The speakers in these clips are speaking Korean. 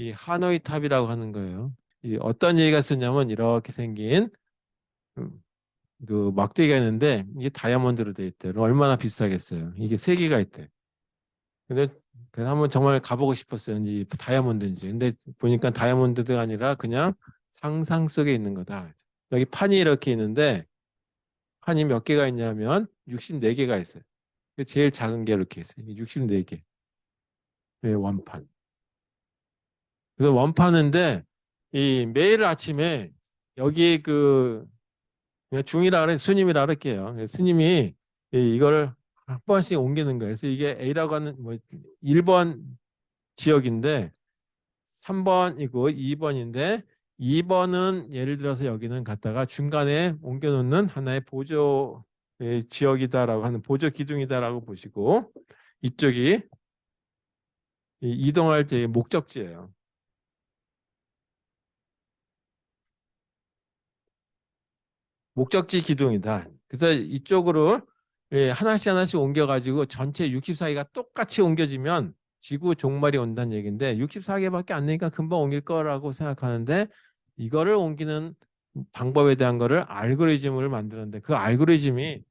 이 하노이 탑이라고 하는 거예요. 이 어떤 얘기가 쓰냐면 이렇게 생긴 음, 그 막대기가 있는데 이게 다이아몬드로 돼 있대. 얼마나 비싸겠어요. 이게 세 개가 있대. 근데 그래서 한번 정말 가보고 싶었어요. 이 다이아몬드인지. 근데 보니까 다이아몬드가 아니라 그냥 상상 속에 있는 거다. 여기 판이 이렇게 있는데 판이 몇 개가 있냐면 64개가 있어요. 제일 작은 게 이렇게 있어요. 64개. 네, 원판. 그래서 원판인데 이 매일 아침에 여기 그 그냥 중이라 그래 스님이라 그럴게요. 스님이 이거를 한 번씩 옮기는 거예요. 그래서 이게 A라고 하는 뭐 1번 지역인데 3번이고 2번인데 2번은 예를 들어서 여기는 갖다가 중간에 옮겨놓는 하나의 보조 지역이다라고 하는 보조 기둥이다라고 보시고 이쪽이 이동할 때의 목적지예요. 목적지 기둥이다. 그래서 이쪽으로 하나씩 하나씩 옮겨가지고 전체 64개가 똑같이 옮겨지면 지구 종말이 온다는 얘기인데 64개밖에 안 되니까 금방 옮길 거라고 생각하는데 이거를 옮기는 방법에 대한 거를 알고리즘을 만드는데 그 알고리즘이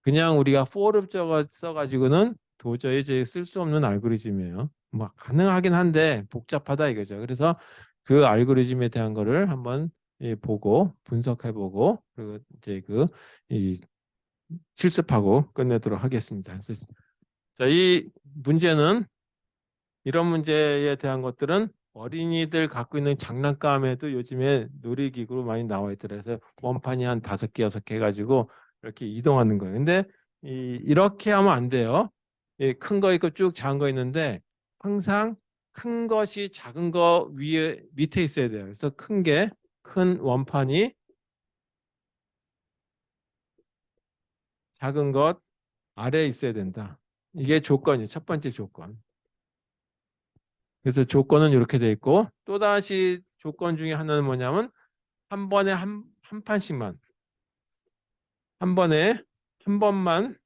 그냥 우리가 for를 써가지고는 도저히 쓸 수 없는 알고리즘이에요. 뭐 가능하긴 한데 복잡하다 이거죠. 그래서 그 알고리즘에 대한 거를 한번 보고 분석해보고 그리고 이제 이 실습하고 끝내도록 하겠습니다. 그래서 자, 이 문제는 이런 문제에 대한 것들은 어린이들 갖고 있는 장난감에도 요즘에 놀이기구로 많이 나와 있더라고요. 그래서 원판이 한 5개, 6개 해가지고 이렇게 이동하는 거예요. 근데 이렇게 하면 안 돼요. 큰 거 있고 쭉 작은 거 있는데 항상 큰 것이 작은 거 위에 밑에 있어야 돼요. 그래서 큰 원판이 작은 것 아래에 있어야 된다. 이게 조건이에요. 첫 번째 조건. 그래서 조건은 이렇게 돼 있고 또다시 조건 중에 하나는 뭐냐면 한 번에 한 판씩만 한 번에 한 번만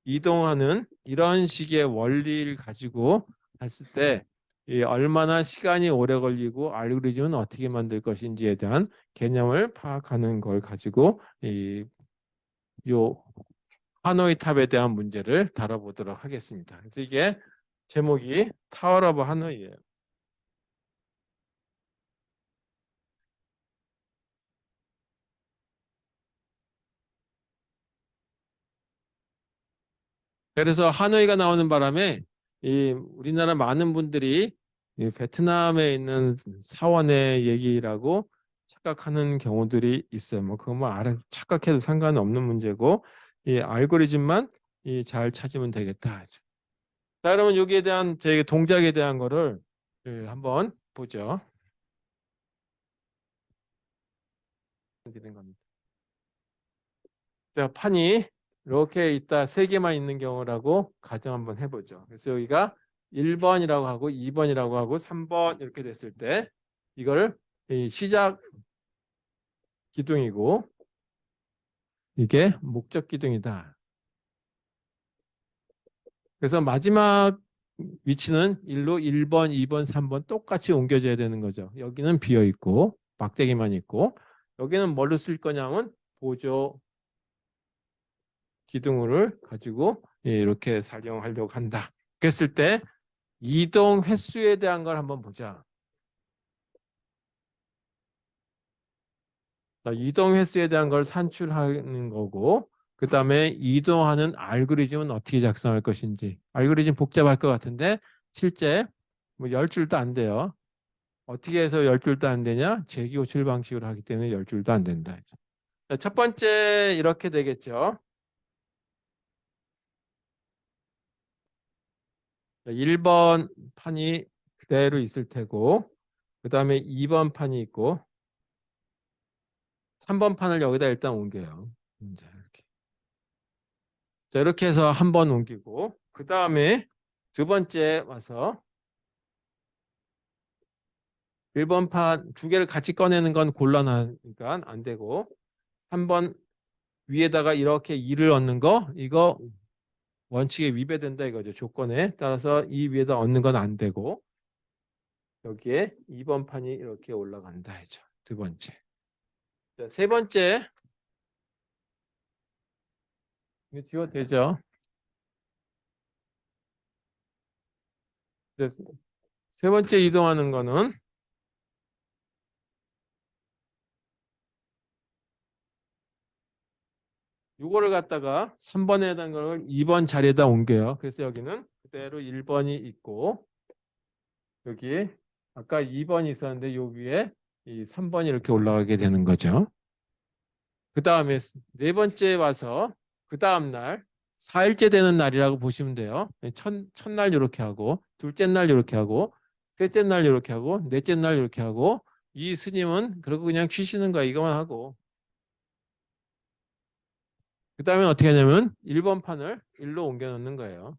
이동하는 이런 식의 원리를 가지고 했을 때 얼마나 시간이 오래 걸리고 알고리즘은 어떻게 만들 것인지에 대한 개념을 파악하는 걸 가지고 요 하노이 탑에 대한 문제를 다뤄보도록 하겠습니다. 그래서 이게 제목이 타워 오브 하노이예요. 그래서 하노이가 나오는 바람에 우리나라 많은 분들이 이 베트남에 있는 사원의 얘기라고 착각하는 경우들이 있어요. 뭐 그거 뭐 착각해도 상관은 없는 문제고 이 알고리즘만 잘 찾으면 되겠다. 자, 그러면 여기에 대한 제 동작에 대한 거를 한번 보죠. 이렇게 된 겁니다. 자, 판이 이렇게 있다 3개만 있는 경우라고 가정 한번 해보죠. 그래서 여기가 1번이라고 하고 2번이라고 하고 3번 이렇게 됐을 때 이걸 시작 기둥이고 이게 목적 기둥이다. 그래서 마지막 위치는 1로 1번, 2번, 3번 똑같이 옮겨져야 되는 거죠. 여기는 비어 있고 막대기만 있고 여기는 뭘로 쓸 거냐면 보조 기둥을 가지고 이렇게 사용하려고 한다. 그랬을 때 이동 횟수에 대한 걸 한번 보자. 이동 횟수에 대한 걸 산출하는 거고 그 다음에 이동하는 알고리즘은 어떻게 작성할 것인지. 알고리즘 복잡할 것 같은데 실제 뭐 10줄도 안 돼요. 어떻게 해서 10줄도 안 되냐? 재기호출 방식으로 하기 때문에 10줄도 안 된다. 자, 첫 번째 이렇게 되겠죠. 1번 판이 그대로 있을 테고 그 다음에 2번 판이 있고 3번 판을 여기다 일단 옮겨요. 자, 이렇게. 자, 이렇게 해서 한 번 옮기고 그 다음에 두 번째 와서 1번 판 두 개를 같이 꺼내는 건 곤란하니까 안 되고 3번 위에다가 이렇게 2를 얻는 거 이거 원칙에 위배된다 이거죠. 조건에 따라서 이 위에다 얻는 건 안 되고 여기에 2번 판이 이렇게 올라간다 해죠. 두 번째. 자, 세 번째. 이거 지워도 되죠? 그래서 세 번째 이동하는 거는 요거를 갖다가 3번에 해당하는 걸 2번 자리에다 옮겨요. 그래서 여기는 그대로 1번이 있고 여기 아까 2번이 있었는데 여기에 이 3번이 이렇게 올라가게 되는 거죠. 그 다음에 네 번째 와서 그 다음 날 4일째 되는 날이라고 보시면 돼요. 첫날 이렇게 하고 둘째 날 이렇게 하고 셋째 날 이렇게 하고 넷째 날 이렇게 하고 이 스님은 그러고 그냥 쉬시는 거야. 이것만 하고 그 다음에 어떻게 하냐면 1번 판을 1로 옮겨 놓는 거예요.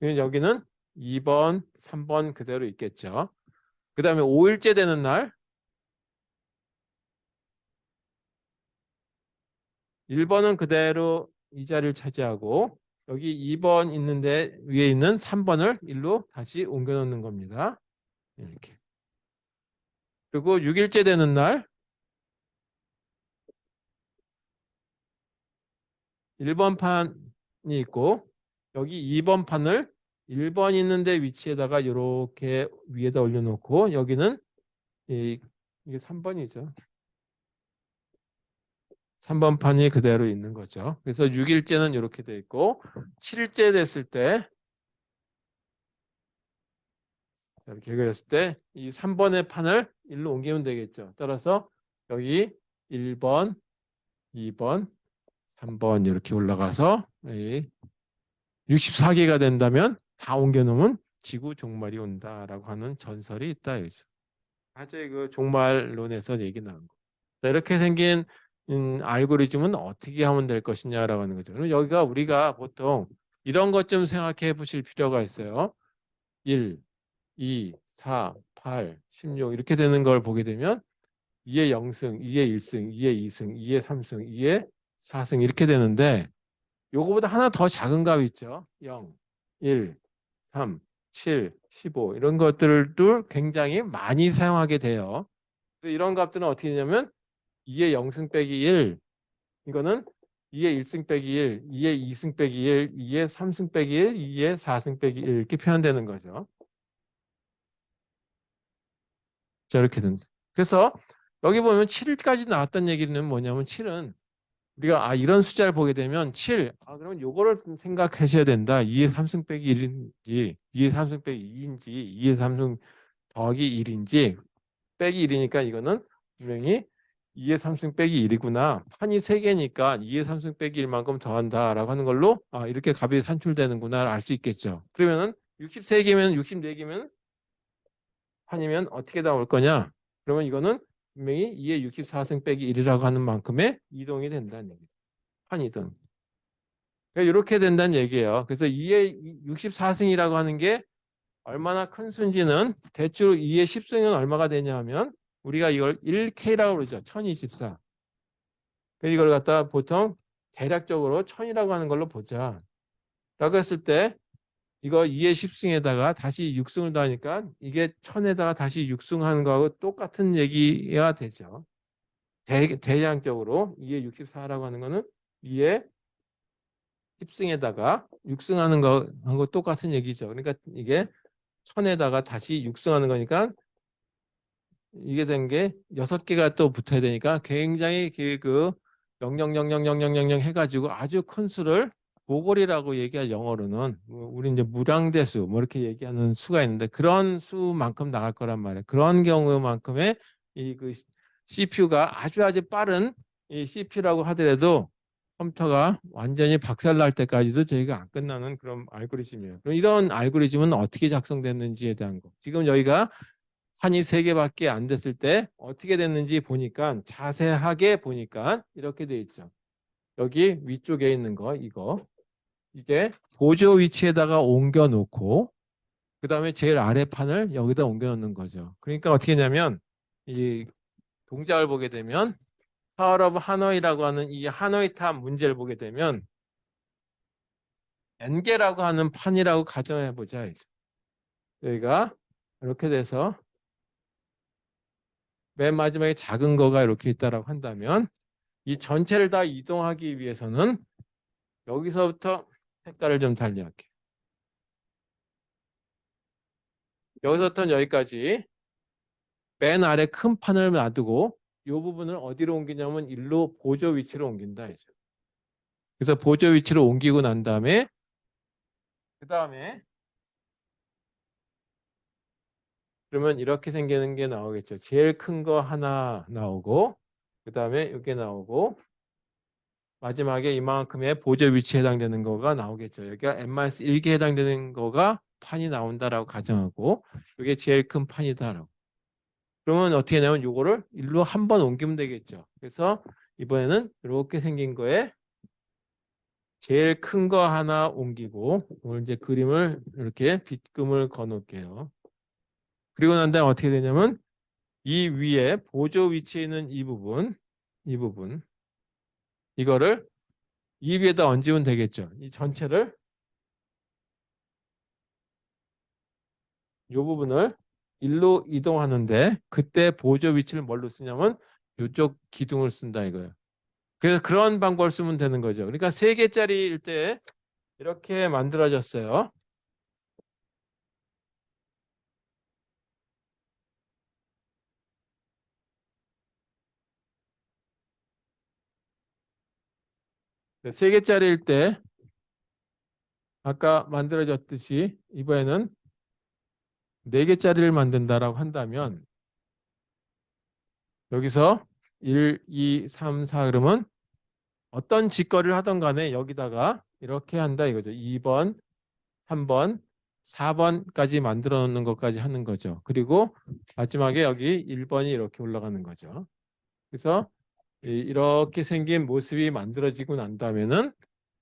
여기는 2번, 3번 그대로 있겠죠. 그 다음에 5일째 되는 날 1번은 그대로 이 자리를 차지하고 여기 2번 있는데 위에 있는 3번을 1로 다시 옮겨 놓는 겁니다. 이렇게. 그리고 6일째 되는 날 1번 판이 있고 여기 2번 판을 1번 있는데 위치에다가 이렇게 위에다 올려놓고 여기는 이게 3번이죠. 3번 판이 그대로 있는 거죠. 그래서 6일째는 이렇게 돼 있고 7일째 됐을 때 이렇게 그렸을 때 이 3번의 판을 1로 옮기면 되겠죠. 따라서 여기 1번, 2번, 3번 이렇게 올라가서 64개가 된다면 다 옮겨놓으면 지구 종말이 온다라고 하는 전설이 있다 이거죠. 아주 그 종말론에서 얘기 나온 거. 자, 이렇게 생긴 알고리즘은 어떻게 하면 될 것이냐라고 하는 거죠. 그럼 여기가 우리가 보통 이런 것 좀 생각해 보실 필요가 있어요. 1, 2, 4, 8, 16 이렇게 되는 걸 보게 되면 2의 0승, 2의 1승, 2의 2승, 2의 3승, 2의 4승 이렇게 되는데 요거보다 하나 더 작은 값 있죠. 0, 1, 3, 7, 15 이런 것들도 굉장히 많이 사용하게 돼요. 이런 값들은 어떻게 되냐면 2의 0승 빼기 1 이거는 2의 1승 빼기 1, 2의 2승 빼기 1, 2의 3승 빼기 1, 2의 4승 빼기 1 이렇게 표현되는 거죠. 자, 이렇게 된다. 그래서 여기 보면 7까지 나왔던 얘기는 뭐냐면 7은 우리가 이런 숫자를 보게 되면 7, 그러면 요거를 좀 생각하셔야 된다. 2의 3승 빼기 1인지 2의 3승 빼기 2인지 2의 3승 더하기 1인지 빼기 1이니까 이거는 분명히 2의 3승 빼기 1이구나. 판이 3개니까 2의 3승 빼기 1만큼 더한다라고 하는 걸로 이렇게 값이 산출되는구나 알 수 있겠죠. 그러면은 63개면 64개면 판이면 어떻게 나올 거냐? 그러면 이거는 분명히 2의 64승 빼기 1이라고 하는 만큼의 이동이 된다는 얘기죠. 판 이동. 그러니까 이렇게 된다는 얘기예요. 그래서 2의 64승이라고 하는 게 얼마나 큰 수인지는 대충 2의 10승은 얼마가 되냐 하면 우리가 이걸 1K라고 그러죠. 1024. 이걸 갖다 보통 대략적으로 1000이라고 하는 걸로 보자. 라고 했을 때 이거 2의 10승에다가 다시 6승을 더하니까 이게 1000에다가 다시 6승하는 거하고 똑같은 얘기가 되죠. 대량적으로 2의 64라고 하는 거는 2의 10승에다가 6승하는 거하고 똑같은 얘기죠. 그러니까 이게 1000에다가 다시 6승하는 거니까 이게 된 게 6개가 또 붙어야 되니까 굉장히 그 0000000 해가지고 아주 큰 수를 모골이라고 얘기하죠. 영어로는 우리 이제 무량대수 뭐 이렇게 얘기하는 수가 있는데 그런 수만큼 나갈 거란 말이에요. 그런 경우만큼의 이 그 CPU가 아주 빠른 이 CPU라고 하더라도 컴퓨터가 완전히 박살날 때까지도 저희가 안 끝나는 그런 알고리즘이에요. 그럼 이런 알고리즘은 어떻게 작성됐는지에 대한 거. 지금 여기가 판이 3개밖에 안 됐을 때 어떻게 됐는지 보니까 자세하게 보니까 이렇게 돼 있죠. 여기 위쪽에 있는 거 이게 보조 위치에다가 옮겨 놓고 그 다음에 제일 아래 판을 여기다 옮겨 놓는 거죠. 그러니까 어떻게 하냐면 이 동작을 보게 되면 파워 오브 하노이라고 하는 이 하노이 탑 문제를 보게 되면 n개라고 하는 판이라고 가정해 보자. 여기가 이렇게 돼서 맨 마지막에 작은 거가 이렇게 있다라고 한다면 이 전체를 다 이동하기 위해서는 여기서부터 색깔을 좀 달리할게요. 여기서부터 여기까지 맨 아래 큰 판을 놔두고 이 부분을 어디로 옮기냐면 일로 보조 위치로 옮긴다 이죠. 그래서 보조 위치로 옮기고 난 다음에 그 다음에 그러면 이렇게 생기는 게 나오겠죠. 제일 큰 거 하나 나오고 그 다음에 이게 나오고 마지막에 이만큼의 보조 위치에 해당되는 거가 나오겠죠. 여기가 n-1개 해당되는 거가 판이 나온다라고 가정하고 이게 제일 큰 판이다라고. 그러면 어떻게 하냐면 이거를 일로 한 번 옮기면 되겠죠. 그래서 이번에는 이렇게 생긴 거에 제일 큰 거 하나 옮기고 오늘 이제 그림을 이렇게 빗금을 거 놓을게요. 그리고 난 다음에 어떻게 되냐면 이 위에 보조 위치에 있는 이 부분 이거를 이 위에다 얹으면 되겠죠. 이 전체를 이 부분을 일로 이동하는데 그때 보조 위치를 뭘로 쓰냐면 이쪽 기둥을 쓴다 이거예요. 그래서 그런 방법을 쓰면 되는 거죠. 그러니까 3개짜리일 때 이렇게 만들어졌어요. 세 개짜리일 때 아까 만들어졌듯이 이번에는 4개짜리를 만든다라고 한다면 여기서 1, 2, 3, 4 그러면 어떤 짓거리를 하던 간에 여기다가 이렇게 한다 이거죠. 2번, 3번, 4번까지 만들어 놓는 것까지 하는 거죠. 그리고 마지막에 여기 1번이 이렇게 올라가는 거죠. 그래서 이렇게 생긴 모습이 만들어지고 난 다음에는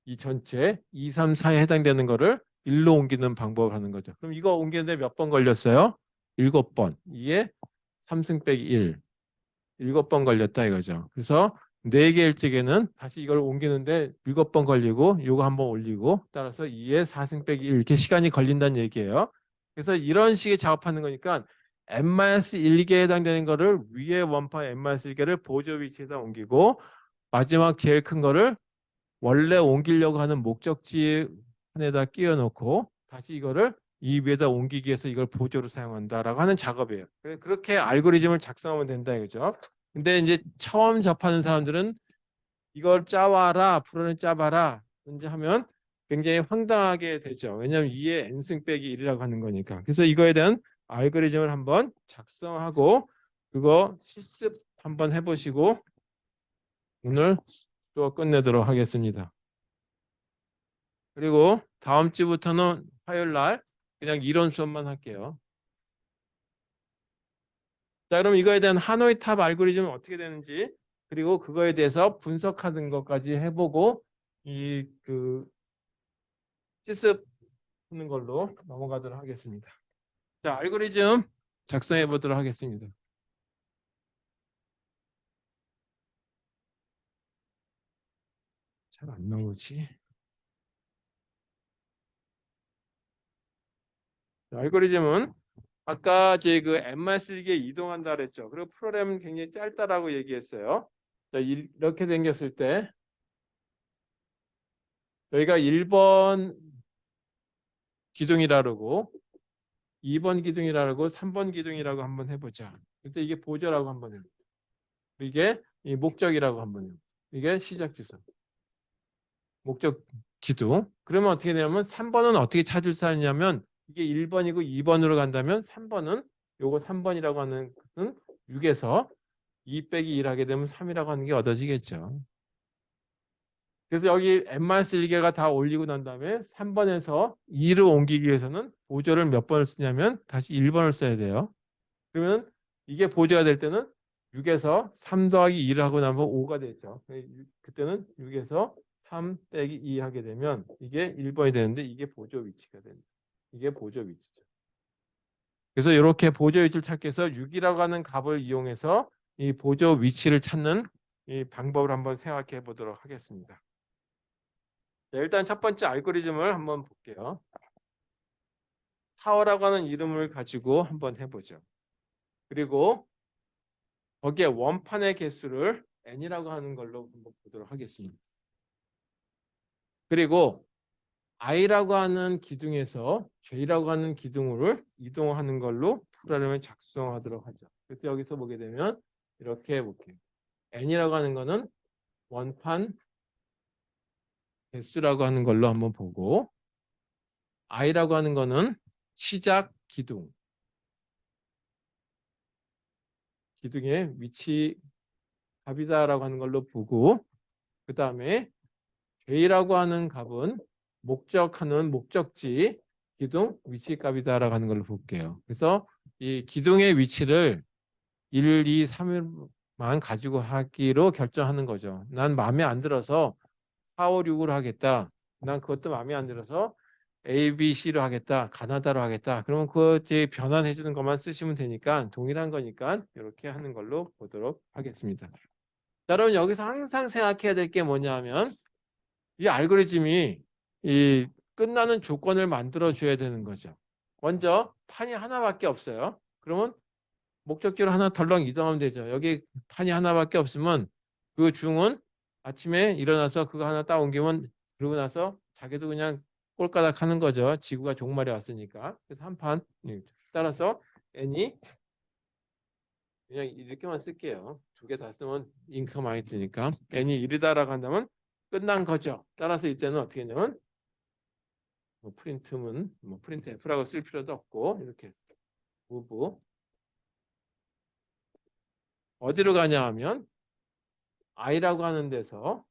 이 전체 2, 3, 4에 해당되는 거를 1로 옮기는 방법을 하는 거죠. 그럼 이거 옮기는데 몇 번 걸렸어요? 7번. 이게 3승 빼기 1. 7번 걸렸다 이거죠. 그래서 4개일 적에는 다시 이걸 옮기는데 7번 걸리고 요거 한번 올리고 따라서 2에 4승 빼기 1 이렇게 시간이 걸린다는 얘기예요. 그래서 이런 식의 작업하는 거니까 n-1개에 해당되는 거를 위에 원파 n-1개를 보조 위치에다 옮기고 마지막 제일 큰 거를 원래 옮기려고 하는 목적지 안에다 끼워 넣고 다시 이거를 이 위에다 옮기기 위해서 이걸 보조로 사용한다라고 하는 작업이에요. 그렇게 알고리즘을 작성하면 된다 이거죠. 근데 이제 처음 접하는 사람들은 이걸 짜와라, 풀어낸 짜봐라 이제 하면 굉장히 황당하게 되죠. 왜냐하면 2의 n승 빼기 1이라고 하는 거니까. 그래서 이거에 대한 알고리즘을 한번 작성하고 그거 실습 한번 해보시고 오늘 또 끝내도록 하겠습니다. 그리고 다음 주부터는 화요일 날 그냥 이론 수업만 할게요. 자, 그럼 이거에 대한 하노이 탑 알고리즘은 어떻게 되는지 그리고 그거에 대해서 분석하는 것까지 해보고 그 실습하는 걸로 넘어가도록 하겠습니다. 자, 알고리즘 작성해 보도록 하겠습니다. 잘 안 나오지? 자, 알고리즘은 아까 제 그 M-1개 이동한다 그랬죠. 그리고 프로그램은 굉장히 짧다라고 얘기했어요. 자, 이렇게 생겼을 때 여기가 1번 기둥이라 그러고 2번 기둥이라 그러고 3번 기둥이라고 한번 해보자. 그때 이게 보조라고 한번 해보자. 이게 이 목적이라고 한번 해보자. 이게 시작 주소. 목적 기둥. 그러면 어떻게 되냐면 3번은 어떻게 찾을 수 있냐면 이게 1번이고 2번으로 간다면 3번은 요거 3번이라고 하는 것은 6에서 2 빼기 1 하게 되면 3이라고 하는 게 얻어지겠죠. 그래서 여기 n-1개가 다 올리고 난 다음에 3번에서 2로 옮기기 위해서는 보조를 몇 번을 쓰냐면 다시 1번을 써야 돼요. 그러면 이게 보조가 될 때는 6에서 3 더하기 2를 하고 나면 5가 되죠. 그때는 6에서 3 빼기 2 하게 되면 이게 1번이 되는데 이게 보조 위치가 됩니다. 이게 보조 위치죠. 그래서 이렇게 보조 위치를 찾기 위해서 6이라고 하는 값을 이용해서 이 보조 위치를 찾는 이 방법을 한번 생각해 보도록 하겠습니다. 자, 일단 첫 번째 알고리즘을 한번 볼게요. 타워라고 하는 이름을 가지고 한번 해보죠. 그리고 거기에 원판의 개수를 n이라고 하는 걸로 한번 보도록 하겠습니다. 그리고 i라고 하는 기둥에서 j라고 하는 기둥을 이동하는 걸로 프로그램을 작성하도록 하죠. 그래서 여기서 보게 되면 이렇게 해볼게요. n이라고 하는 거는 원판 개수라고 하는 걸로 한번 보고, i라고 하는 거는 시작 기둥, 기둥의 위치 값이다라고 하는 걸로 보고, 그 다음에 j라고 하는 값은 목적하는 목적지 기둥 위치 값이다라고 하는 걸로 볼게요. 그래서 이 기둥의 위치를 1, 2, 3일만 가지고 하기로 결정하는 거죠. 난 마음에 안 들어서 4, 5, 6으로 하겠다. 난 그것도 마음에 안 들어서 A, B, C로 하겠다. 가나다로 하겠다. 그러면 그 변환해 주는 것만 쓰시면 되니까 동일한 거니까 이렇게 하는 걸로 보도록 하겠습니다. 자, 여러분 여기서 항상 생각해야 될 게 뭐냐 하면 이 알고리즘이 이 끝나는 조건을 만들어 줘야 되는 거죠. 먼저 판이 하나밖에 없어요. 그러면 목적지로 하나 덜렁 이동하면 되죠. 여기 판이 하나밖에 없으면 그 중은 아침에 일어나서 그거 하나 따 옮기면 그러고 나서 자기도 그냥 꼴까닥 하는 거죠. 지구가 종말에 왔으니까. 그래서 한 판. 따라서 n이 그냥 이렇게만 쓸게요. 두 개 다 쓰면 잉크가 많이 드니까 n이 1이다라고 한다면 끝난 거죠. 따라서 이때는 어떻게 했냐면 뭐 프린트문 뭐 프린트 F라고 쓸 필요도 없고 이렇게 move 어디로 가냐 하면 i라고 하는 데서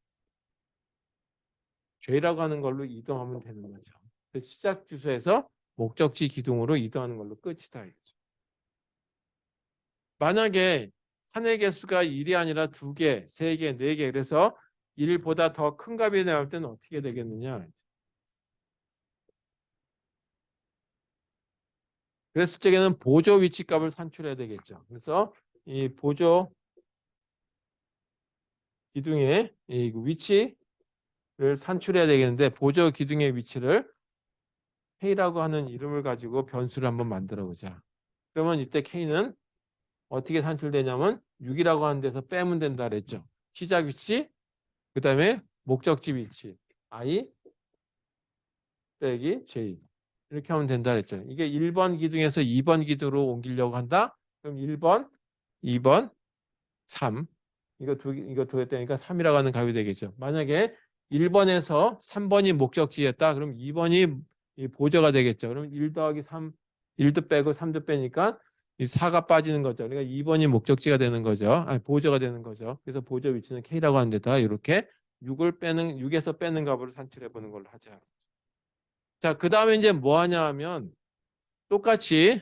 j라고 하는 걸로 이동하면 되는 거죠. 시작 주소에서 목적지 기둥으로 이동하는 걸로 끝이다. 만약에 판의 개수가 1이 아니라 2개, 3개, 4개 그래서 1보다 더 큰 값이 나올 때는 어떻게 되겠느냐. 그랬을 적에는 보조 위치 값을 산출해야 되겠죠. 그래서 이 보조 기둥의 이 위치를 산출해야 되겠는데 보조 기둥의 위치를 K라고 하는 이름을 가지고 변수를 한번 만들어 보자. 그러면 이때 K는 어떻게 산출되냐면 6이라고 하는 데서 빼면 된다 그랬죠. 시작 위치, 그 다음에 목적지 위치 I 빼기 J 이렇게 하면 된다 그랬죠. 이게 1번 기둥에서 2번 기둥으로 옮기려고 한다. 그럼 1번, 2번, 3 이거 두 개 떼니까 3이라고 하는 값이 되겠죠. 만약에 1번에서 3번이 목적지였다. 그럼 2번이 보조가 되겠죠. 그럼 1 더하기 3, 1도 빼고 3도 빼니까 이 4가 빠지는 거죠. 그러니까 2번이 목적지가 되는 거죠. 아니, 보조가 되는 거죠. 그래서 보조 위치는 K라고 하는 데다 이렇게 6에서 빼는 값으로 산출해 보는 걸로 하자. 자, 그 다음에 이제 뭐 하냐 하면 똑같이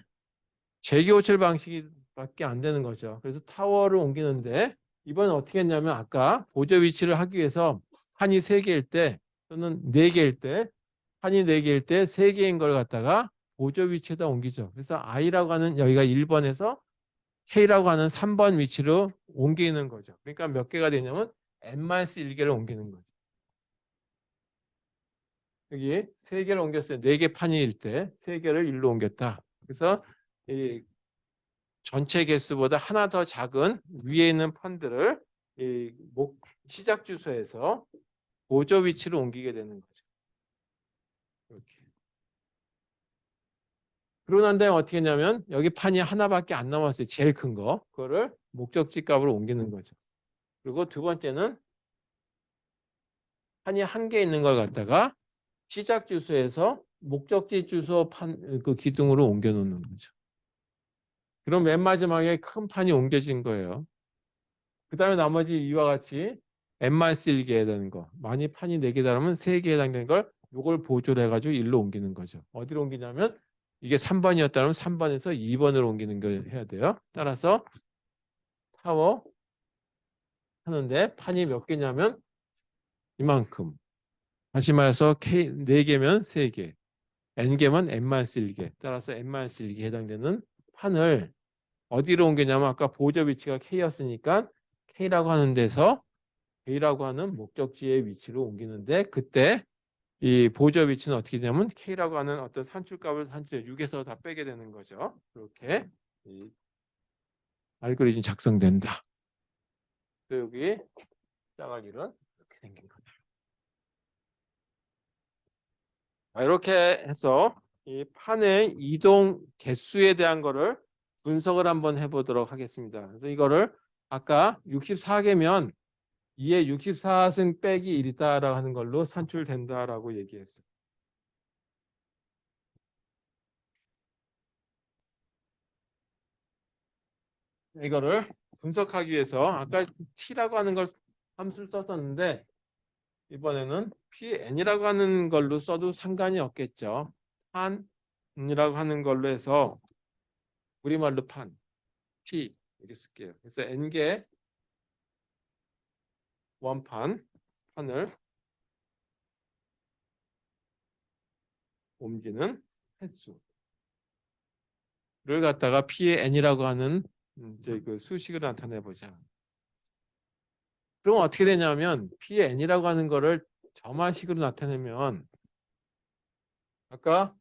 재교출 방식밖에 안 되는 거죠. 그래서 타워를 옮기는데 이번엔 어떻게 했냐면 아까 보조 위치를 하기 위해서 판이 3개일 때 또는 4개일 때 판이 4개일 때 3개인 걸 갖다가 보조 위치에다 옮기죠. 그래서 I라고 하는 여기가 1번에서 K라고 하는 3번 위치로 옮기는 거죠. 그러니까 몇 개가 되냐면 N-1개를 옮기는 거죠. 여기 3개를 옮겼어요. 4개 판이일 때 3개를 1로 옮겼다. 그래서 이 전체 개수보다 하나 더 작은 위에 있는 판들을 이 시작 주소에서 보조 위치로 옮기게 되는 거죠. 이렇게. 그러고 난 다음에 어떻게 했냐면 여기 판이 하나밖에 안 남았어요. 제일 큰 거. 그거를 목적지 값으로 옮기는 거죠. 그리고 두 번째는 판이 한 개 있는 걸 갖다가 시작 주소에서 목적지 주소 판 그 기둥으로 옮겨 놓는 거죠. 그럼 맨 마지막에 큰 판이 옮겨진 거예요. 그 다음에 나머지 이와 같이 N-1개 해당되는 거. 많이 판이 4개다 그러면 3개 해당되는 걸 이걸 보조를 해가지고 1로 옮기는 거죠. 어디로 옮기냐면 이게 3번이었다면 3번에서 2번으로 옮기는 걸 해야 돼요. 따라서 타워 하는데 판이 몇 개냐면 이만큼. 다시 말해서 K 4개면 3개. N개면 N-1개. 따라서 N-1개 해당되는 판을 어디로 옮기냐면 아까 보조 위치가 K였으니까 K라고 하는 데서 A라고 하는 목적지의 위치로 옮기는데 그때 이 보조 위치는 어떻게 되냐면 K라고 하는 어떤 산출값을 6에서 다 빼게 되는 거죠. 이렇게 이 알고리즘 작성된다. 또 여기 짜가기는 이렇게 생긴 거다. 이렇게 해서 이 판의 이동 개수에 대한 거를 분석을 한번 해보도록 하겠습니다. 그래서 이거를 아까 64개면 2의 64승 빼기 1이다라고 하는 걸로 산출된다라고 얘기했어요. 이거를 분석하기 위해서 아까 t라고 하는 걸 함수를 썼었는데 이번에는 pn이라고 하는 걸로 써도 상관이 없겠죠. 판이라고 하는 걸로 해서 우리말로 판, p 이렇게 쓸게요. 그래서 n개 원판 판을 옮기는 횟수를 갖다가 p의 n이라고 하는 이제 그 수식으로 나타내 보자. 그럼 어떻게 되냐면 p의 n이라고 하는 거를 점화식으로 나타내면 아까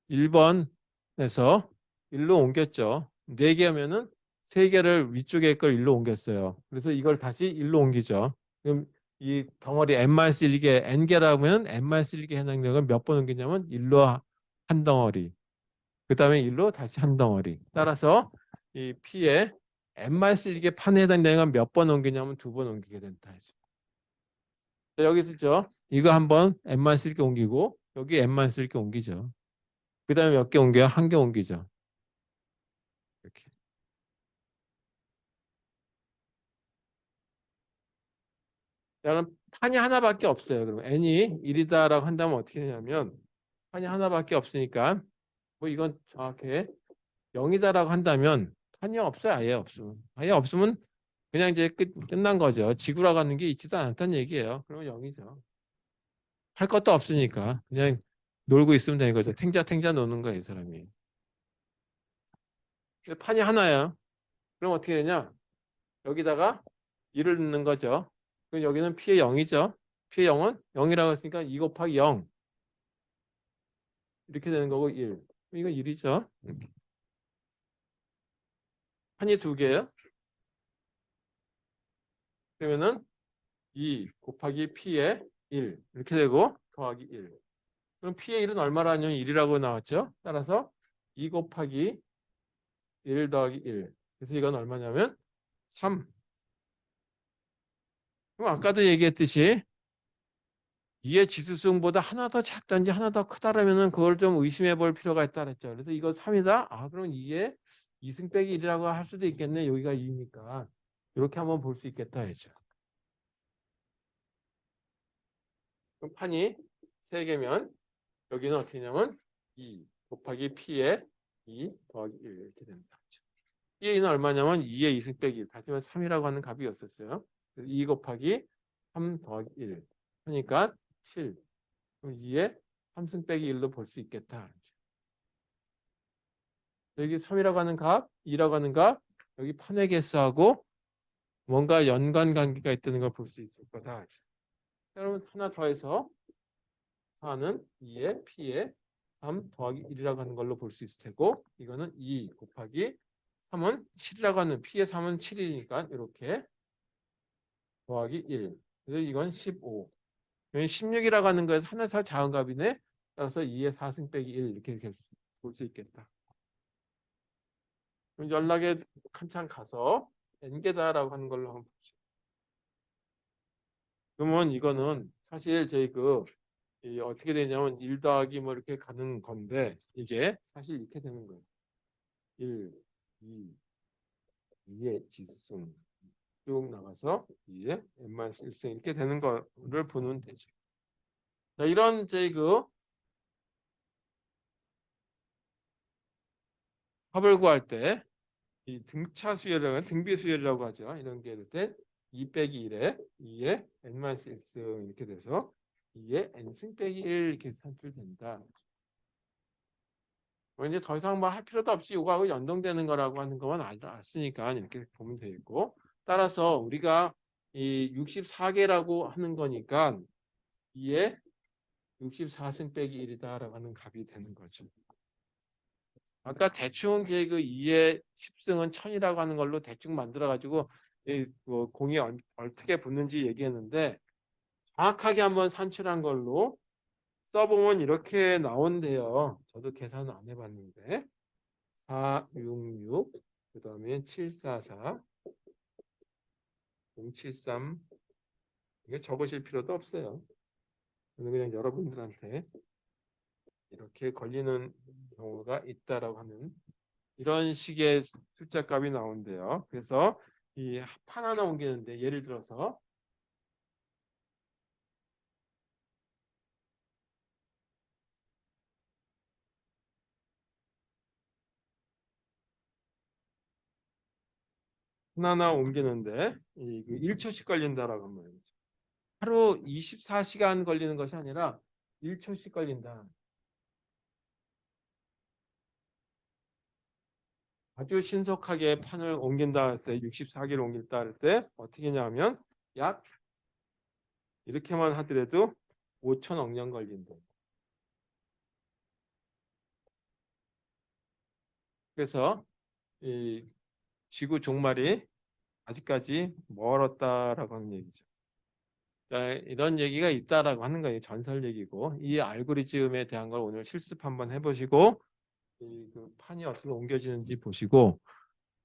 1번에서 1로 옮겼죠. 4개 하면은 3개를 위쪽에 걸 1로 옮겼어요. 그래서 이걸 다시 1로 옮기죠. 그럼 이 덩어리 n-1개 n개라면 n-1개 해당되는 건 몇 번 옮기냐면 1로 한 덩어리. 그 다음에 1로 다시 한 덩어리. 따라서 이 p에 n-1개 판에 해당되는 건 몇 번 옮기냐면 2번 옮기게 된다. 여기 있죠. 이거 한번 n-1개 옮기고 여기 n-1개 옮기죠. 그 다음에 몇 개 옮겨요? 한 개 옮기죠. 이렇게. 그럼 판이 하나밖에 없어요. 그럼 n이 1이다라고 한다면 어떻게 되냐면 판이 하나밖에 없으니까 뭐 이건 정확히 0이다라고 한다면 판이 없어요. 아예 없으면. 아예 없으면 그냥 이제 끝난 거죠. 지구라고 하는 게 있지도 않다는 얘기예요. 그러면 0이죠. 할 것도 없으니까 그냥 놀고 있으면 되는 거죠. 탱자 노는 거예요, 이 사람이. 근데 판이 하나예요. 그럼 어떻게 되냐? 여기다가 1을 넣는 거죠. 그럼 여기는 P의 0이죠. P의 0은 0이라고 했으니까 2 곱하기 0 이렇게 되는 거고 1. 이건 1이죠. 판이 두 개예요. 그러면은 2 곱하기 P의 1 이렇게 되고 더하기 1. 그럼 P의 1은 얼마라냐면 1이라고 나왔죠. 따라서 2 곱하기 1 더하기 1. 그래서 이건 얼마냐면 3. 그럼 아까도 얘기했듯이 2의 지수승보다 하나 더 작든지 하나 더 크다라면은 그걸 좀 의심해 볼 필요가 있다 그랬죠. 그래서 이거 3이다. 아, 그럼 2의 2승 빼기 1이라고 할 수도 있겠네. 여기가 2니까. 이렇게 한번 볼 수 있겠다 했죠. 그럼 판이 3개면 여기는 어떻게 되냐면 2 곱하기 P의 2 더하기 1 이렇게 됩니다. P의 2는 얼마냐면 2의 2승 빼기 1. 다시 말해 3이라고 하는 값이었었어요. 2 곱하기 3 더하기 1. 그러니까 7. 그럼 2의 3승 빼기 1로 볼 수 있겠다. 여기 3이라고 하는 값, 2라고 하는 값, 여기 판의 개수하고 뭔가 연관 관계가 있다는 걸 볼 수 있을 거다. 여러분 하나 더해서 4는 2의 P의 3 더하기 1이라고 하는 걸로 볼 수 있을 테고 이거는 2 곱하기 3은 7이라고 하는 P의 3은 7이니까 이렇게 더하기 1. 그래서 이건 15. 여기 16이라고 하는 거에서 하나살 작은 값이네. 따라서 2의 4승 빼기 1 이렇게 볼 수 있겠다. 그럼 연락에 한참 가서 n개다라고 하는 걸로 한번 보죠. 그러면 이거는 사실 저희 어떻게 되냐면 1 더하기 뭐 이렇게 가는 건데 이게 사실 이렇게 되는 거예요. 1, 2, 2의 지수승 쭉 나가서 2의 n-1승 이렇게 되는 거를 보면 되죠. 자, 이런 저희 합을 구할 때 이 등차 수열이라고 등비 수열이라고 하죠. 이런 게 될 때 2 빼기 1에 2의 n-1승 이렇게 돼서 2의 n승 빼기 1 이렇게 산출된다. 이제 더 이상 뭐 할 필요도 없이 이거하고 연동되는 거라고 하는 것만 알았으니까 이렇게 보면 되겠고 따라서 우리가 이 64개라고 하는 거니까 2의 64승 빼기 1이다라고 하는 값이 되는 거죠. 아까 대충 그 2의 10승은 1000이라고 하는 걸로 대충 만들어가지고 공이 어떻게 붙는지 얘기했는데 정확하게 한번 산출한 걸로 써보면 이렇게 나온대요. 저도 계산을 안 해봤는데 466, 그 다음에 744, 073. 이게 적으실 필요도 없어요. 그냥 여러분들한테 이렇게 걸리는 경우가 있다라고 하는 이런 식의 숫자 값이 나온대요. 그래서 이 판 하나 옮기는데 예를 들어서 하나 옮기는데 1초씩 걸린다라고 하면 말이죠. 하루 24시간 걸리는 것이 아니라 1초씩 걸린다. 아주 신속하게 판을 옮긴다 할 때, 64개를 옮긴다 할 때 어떻게 하냐면 약 이렇게만 하더라도 5천억 년 걸린다. 그래서 이 지구 종말이 아직까지 멀었다라고 하는 얘기죠. 이런 얘기가 있다라고 하는 거예요. 전설 얘기고 이 알고리즘에 대한 걸 오늘 실습 한번 해보시고 그 판이 어떻게 옮겨지는지 보시고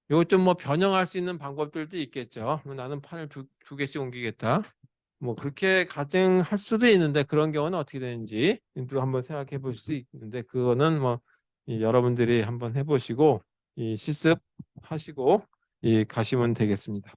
이거 좀 뭐 변형할 수 있는 방법들도 있겠죠. 나는 판을 두 개씩 옮기겠다. 뭐 그렇게 가정할 수도 있는데 그런 경우는 어떻게 되는지 또 한번 생각해 볼 수 있는데 그거는 뭐 여러분들이 한번 해보시고 실습하시고 가시면 되겠습니다.